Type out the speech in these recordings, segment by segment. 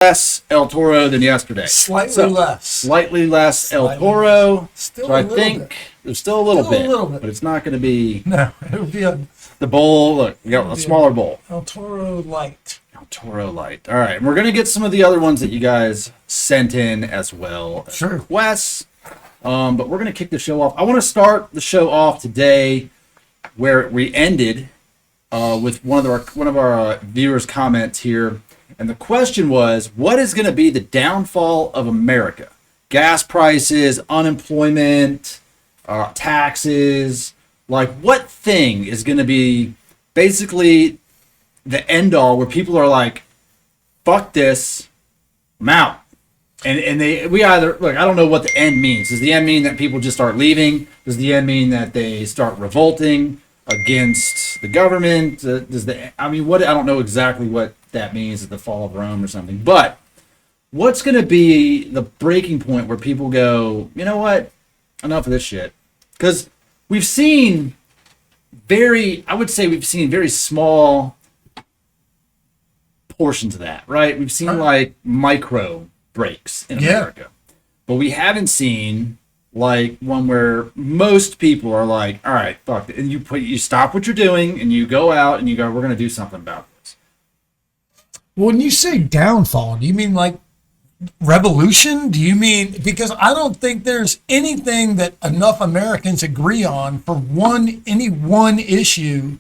less El Toro than yesterday. Slightly less El Toro. Still so I think there's still a little bit, but it's not going to be. No, it would be the bowl. Look, we got a smaller bowl. El Toro Light. El Toro Light. All right, and we're going to get some of the other ones that you guys sent in as well. Sure. Requests. But we're going to kick the show off. I want to start the show off today where we ended with one of our viewers' comments here. And the question was, what is going to be the downfall of America? Gas prices, unemployment, taxes. Like, what thing is going to be basically the end all where people are like, fuck this, I'm out. And we either, look, I don't know what the end means. Does the end mean that people just start leaving? Does the end mean that they start revolting against the government? I don't know exactly what that means, the fall of Rome or something. But what's going to be the breaking point where people go, you know what? Enough of this shit. Because we've seen very small portions of that, right? We've seen like micro breaks in America, but we haven't seen like one where most people are like, all right, fuck it. And you stop what you're doing and you go out and you go, we're going to do something about this. When you say downfall, do you mean like revolution? Do you mean, because I don't think there's anything that enough Americans agree on for any one issue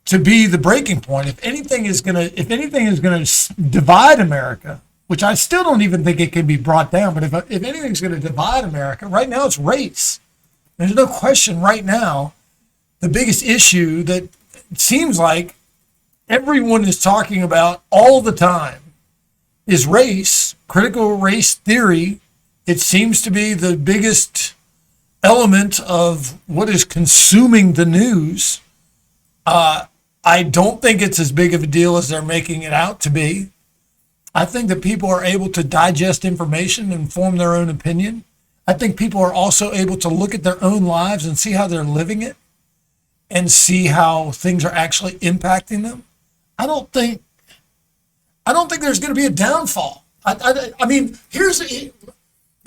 to be the breaking point. If anything is going to divide America, which I still don't even think it can be brought down, but if anything's going to divide America, right now it's race. There's no question right now, the biggest issue that it seems like everyone is talking about all the time is race, critical race theory. It seems to be the biggest element of what is consuming the news. I don't think it's as big of a deal as they're making it out to be. I think that people are able to digest information and form their own opinion. I think people are also able to look at their own lives and see how they're living it and see how things are actually impacting them. I don't think there's going to be a downfall. I mean, this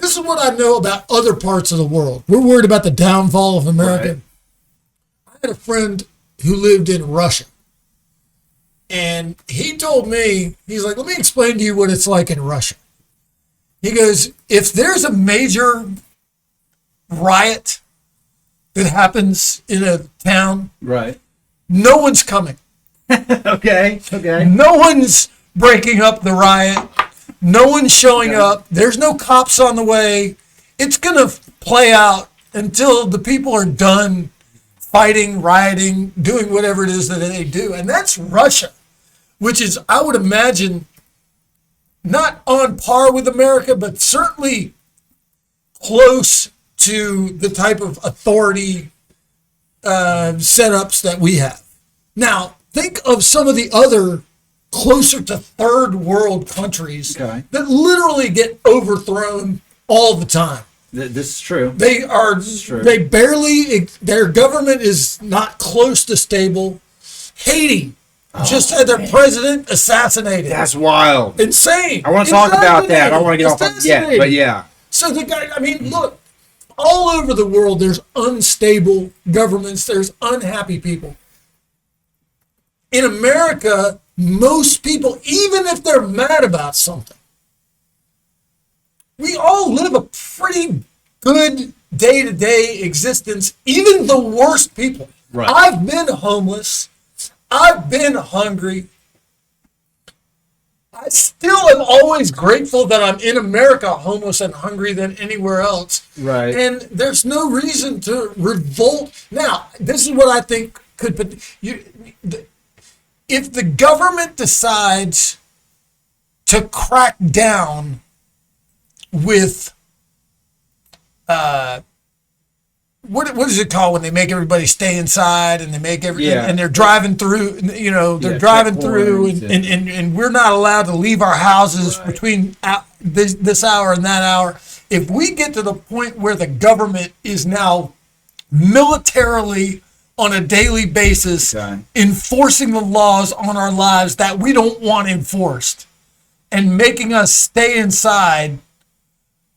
is what I know about other parts of the world. We're worried about the downfall of America. Right. I had a friend who lived in Russia. And he told me, he's like, let me explain to you what it's like in Russia. He goes, if there's a major riot that happens in a town, right, no one's coming. Okay. No one's breaking up the riot. No one's showing up. There's no cops on the way. It's going to play out until the people are done fighting, rioting, doing whatever it is that they do. And that's Russia, which is, I would imagine, not on par with America, but certainly close to the type of authority setups that we have. Now, think of some of the other closer to third world countries that literally get overthrown all the time. This is true. They barely, their government is not close to stable. Haiti just had their president assassinated. That's wild. Insane. I want to talk about that. I don't want to get off on yet, but yeah. So the guy, I mean, look, all over the world, there's unstable governments. There's unhappy people. In America, most people, even if they're mad about something, we all live a pretty good day-to-day existence, even the worst people. Right. I've been homeless. I've been hungry. I still am always grateful that I'm in America homeless and hungry than anywhere else. Right. And there's no reason to revolt. Now, this is what I think could put if the government decides to crack down with what is it called when they make everybody stay inside and they make and they're driving through, they're driving through and we're not allowed to leave our houses between this hour and that hour. If we get to the point where the government is now militarily on a daily basis enforcing the laws on our lives that we don't want enforced, and making us stay inside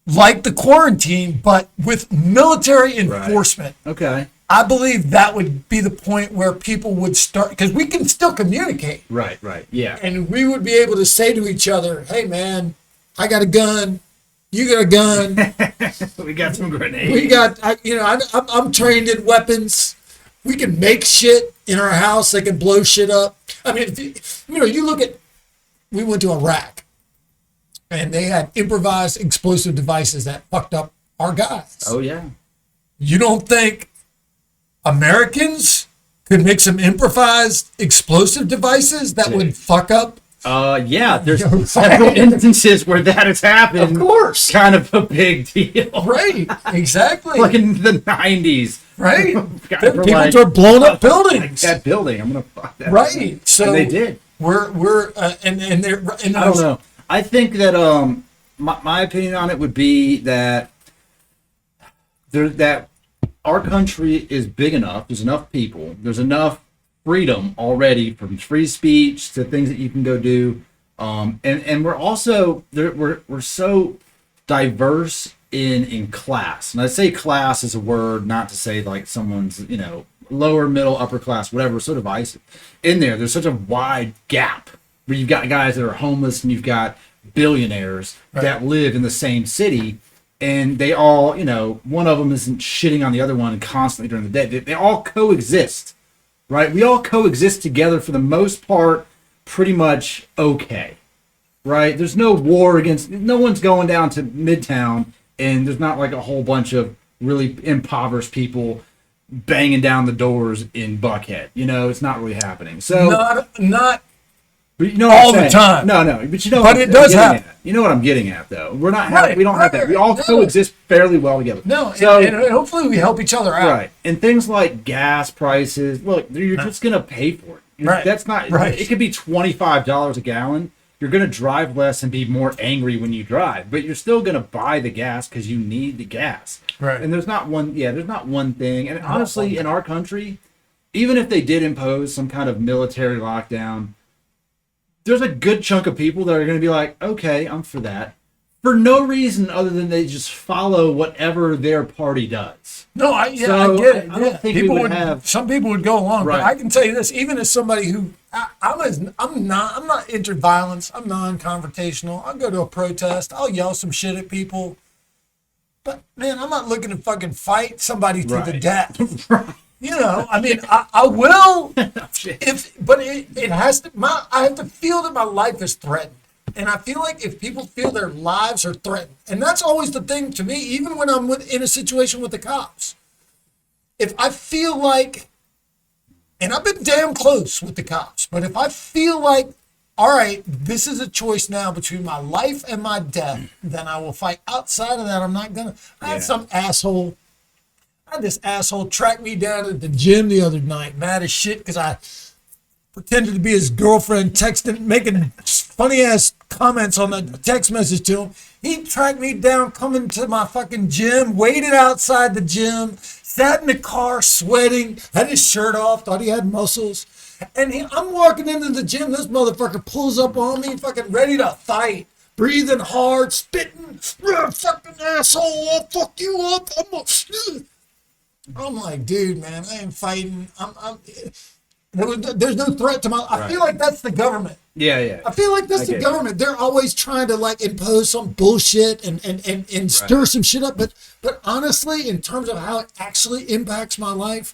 like the quarantine, but with military enforcement. Okay. I believe that would be the point where people would start, because we can still communicate. Right. Yeah. And we would be able to say to each other, hey, man, I got a gun. You got a gun. We got some grenades. We got, I'm trained in weapons. We can make shit in our house. They can blow shit up. I mean, if you look at, we went to Iraq and they had improvised explosive devices that fucked up our guys. Oh, yeah. You don't think Americans could make some improvised explosive devices that would fuck up? Yeah, there's several instances where that has happened. Of course. Kind of a big deal. Right, exactly. Like in the 90s. Right. People Are blowing up buildings. Like that building, I'm going to fuck that. Right. So and they did. We're and they're, and I don't know. I think that my opinion on it would be that that our country is big enough. There's enough people. There's enough freedom already, from free speech to things that you can go do. And we're also we're so diverse in class. And I say class is a word not to say like someone's lower, middle, upper class, whatever. So divisive. In there's such a wide gap where you've got guys that are homeless and you've got billionaires that live in the same city. And they all, one of them isn't shitting on the other one constantly during the day. They all coexist, right? We all coexist together for the most part, pretty much okay, right? There's no war against, no one's going down to Midtown, and there's not like a whole bunch of really impoverished people banging down the doors in Buckhead. It's not really happening. So not but all the time. No, but But it does happen. You know what I'm getting at, though. We're not. Right, we don't have that. We all coexist fairly well together. No, so and hopefully we help each other out. Right, and things like gas prices. Look, you're just gonna pay for it. Right. That's not. Right. It could be $25 a gallon. You're gonna drive less and be more angry when you drive, but you're still gonna buy the gas because you need the gas. Right. And there's not one. Yeah, there's not one thing. And honestly, in our country, even if they did impose some kind of military lockdown, there's a good chunk of people that are going to be like, okay, I'm for that, for no reason other than they just follow whatever their party does. No, I get it. I don't think people would have. Some people would go along, Right. but I can tell you this: even as somebody who I'm not into violence. I'm non-confrontational. I'll go to a protest. I'll yell some shit at people, but man, I'm not looking to fucking fight somebody to the death. Right. I mean, I will, but it has to, I have to feel that my life is threatened. And I feel like if people feel their lives are threatened, and that's always the thing to me, even when I'm in a situation with the cops, if I feel like, and I've been damn close with the cops, but if I feel like, all right, this is a choice now between my life and my death, then I will fight. Outside of that, I'm not gonna. I had some asshole. This asshole tracked me down at the gym the other night, mad as shit, because I pretended to be his girlfriend, texting, making funny ass comments on the text message to him. He tracked me down, coming to my fucking gym, waited outside the gym, sat in the car sweating, had his shirt off, thought he had muscles. And I'm walking into the gym, this motherfucker pulls up on me, fucking ready to fight. Breathing hard, spitting, fucking asshole, I'll fuck you up. I'm like, dude, man, I ain't fighting. There's no threat to my. I feel like that's the government. Yeah. I feel like that's the government. They're always trying to like impose some bullshit and stir some shit up. But honestly, in terms of how it actually impacts my life,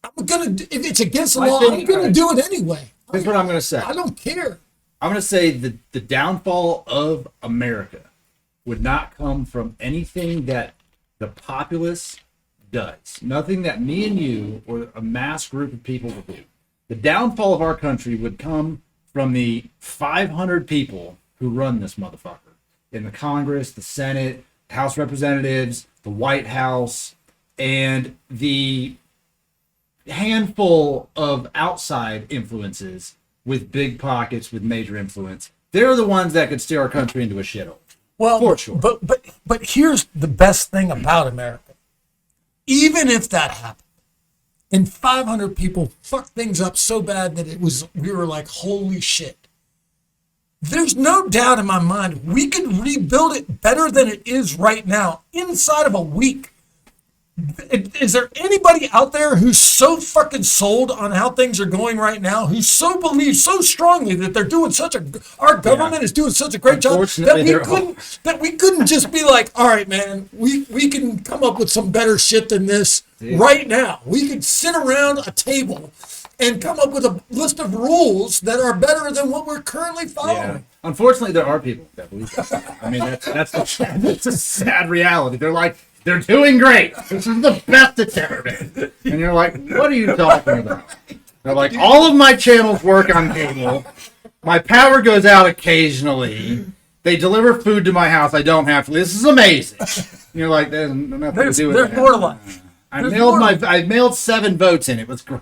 I'm gonna. If it's against the law, I'm gonna do it anyway. Here's what I'm gonna say. I don't care. I'm gonna say the downfall of America would not come from anything that the populace does. Nothing that me and you or a mass group of people will do. The downfall of our country would come from the 500 people who run this motherfucker in the Congress, the Senate, House Representatives, the White House, and the handful of outside influences with big pockets with major influence. They're the ones that could steer our country into a shithole. Well, for sure. But here's the best thing about America. Even if that happened, and 500 people fucked things up so bad that we were like, holy shit. there's no doubt in my mind we could rebuild it better than it is right now inside of a week. Is there anybody out there who's so fucking sold on how things are going right now, who so believes so strongly that they're doing our government is doing such a great job that we couldn't just be like, all right, man, we can come up with some better shit than this right now. We could sit around a table and come up with a list of rules that are better than what we're currently following. Yeah. Unfortunately, there are people that believe that. I mean, that's a sad reality. They're like, they're doing great. This is the best it's ever been. And you're like, what are you talking about? They're like, all of my channels work on cable. My power goes out occasionally. They deliver food to my house. I don't have to. This is amazing. And you're like, there's nothing to do with There's that. more to life. I mailed 7 votes in. It was great.